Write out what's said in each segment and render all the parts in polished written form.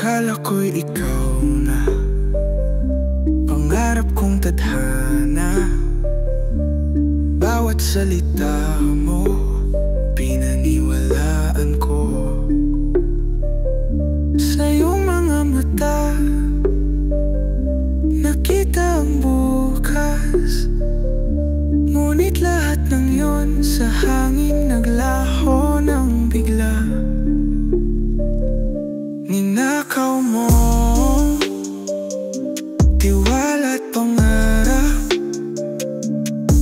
Akala ko'y ikaw na, pangarap kong tadhana. Bawat salita mo, pinaniwalaan ko. Sa iyong mga mata, nakita ang bukas. Ngunit lahat ng yon sa hangin naglaho ng bigla. Ninakaw mo tiwala at pangarap,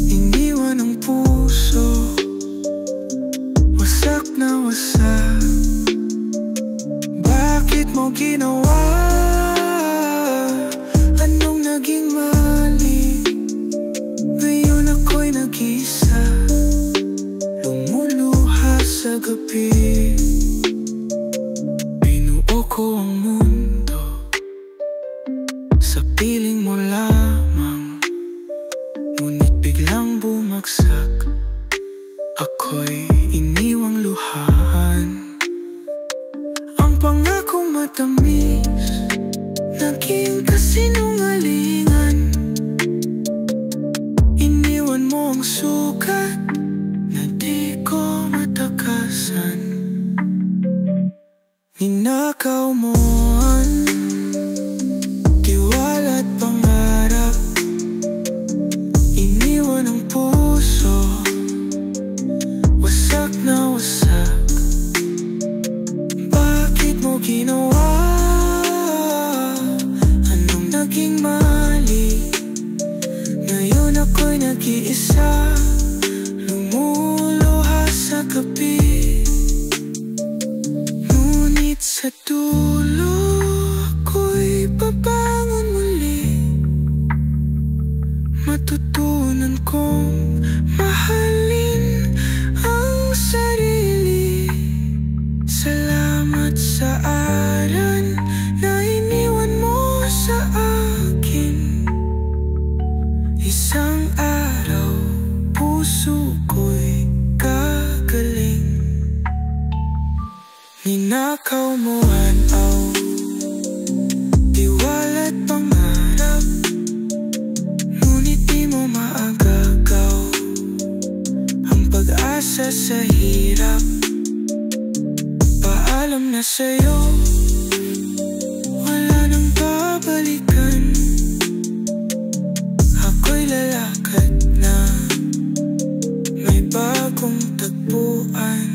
iniwan ang puso, wasak na wasak. Bakit mo ginawa? Anong naging mali? Ngayon ako'y nag-isa, lumuluha sa gabi. Ko ang mundo sa piling mo lamang, ngunit biglang bumagsak. Ako'y iniwang luhaan. Ang pangakong matamis naging kasinungalingan. Iniwan mo ang sugat na di ko matakasan. Ninakaw mo ang tiwala at pangarap, iniwan ang puso, wasak na wasak. Bakit mo ginawa? Anong naging mali? Ngayon ako'y nag-iisa, lumuluha sa gabi. Sa dulo ako'y babangon muli, matutunan kong mahalin ang sarili. Salamat sa aral na iniwan mo sa akin. Isang araw puso ko'y gagaling. Ninakaw mo ang tiwala at pangarap, ngunit di mo maagagaw ang pag-asa sa hirap. Paalam na sa'yo, wala nang babalikan. Ako'y lalakad na, may bagong tagpuan.